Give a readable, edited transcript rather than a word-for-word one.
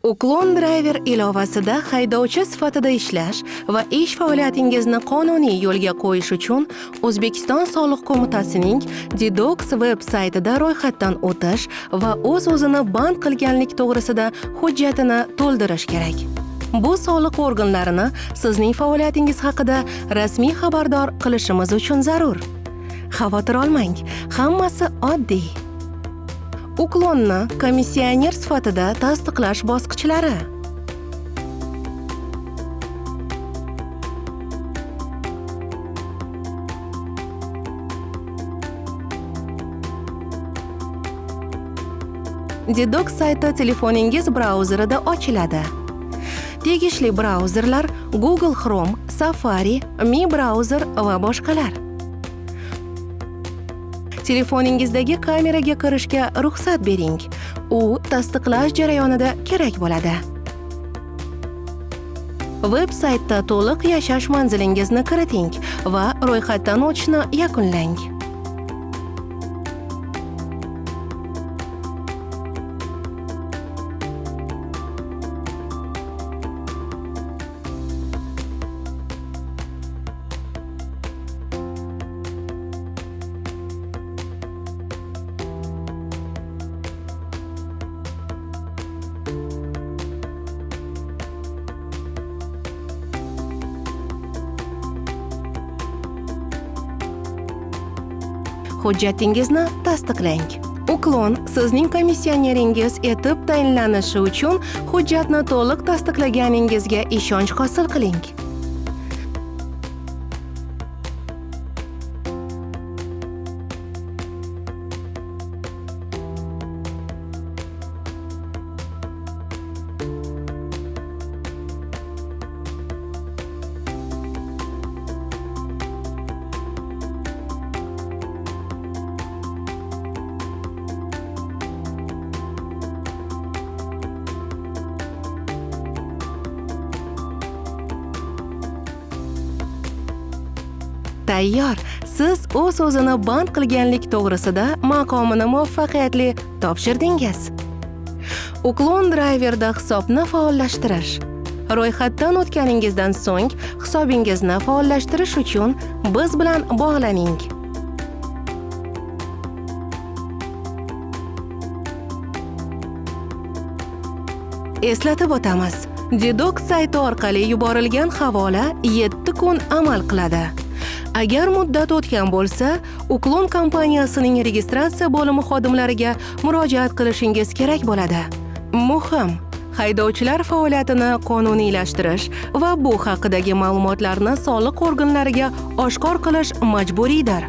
Uklon Driver ilovasida haydovchi sifatida ishlash va ish faoliyatingizni qonuniy yo'lga qo'yish uchun O'zbekiston Soliq qo'mitasining Dedox veb-saytida ro'yxatdan o'tish va o'z-o'zini band qilganlik to'g'risida hujjatini to'ldirish kerak. Bu soliq organlarini sizning faoliyatingiz haqida rasmiy xabardor qilishimiz uchun zarur. Xavotir olmang, hammasi oddiy. Uklonni komissioner sifatida tasdiqlash bosqichlari. Dedox sayti telefoningiz brauzerida ochiladi. Tegishli brauzerlar Google Chrome, Safari, Mi brauzer va boshqalar. Telefoningizdagi kameraga kirishga ruxsat bering. U tasdiqlash jarayonida kerak bo'ladi. Veb-saytda to'liq yashash manzilingizni kiriting va ro'yxatdan o'tishni yakunlang. Hujjatingizni tasdiqlang. Uklon sizning komissioneringiz etib tayinlanishi uchun hujjatni to'liq tasdiqlaganingizga ishonch hosil qiling. Tayyor. Siz o'z-o'zini band qilganlik to'g'risida maqomini muvaffaqiyatli topshirdingiz. Uklon Driverda hisobni faollashtirish. Ro'yxatdan o'tganingizdan so'ng hisobingizni faollashtirish uchun biz bilan bog'laning. Eslatib o'tamiz. Dedox sayti orqali yuborilgan havola 7 kun amal qiladi. Agar muddat o'tgan bo'lsa, Uklon kompaniyasining registratsiya bo'limi xodimlariga murojaat qilishingiz kerak bo'ladi. Muhim, haydovchilar faoliyatini qonuniylashtirish va bu haqidagi ma'lumotlarni soliq organlariga oshkor qilish majburiydir.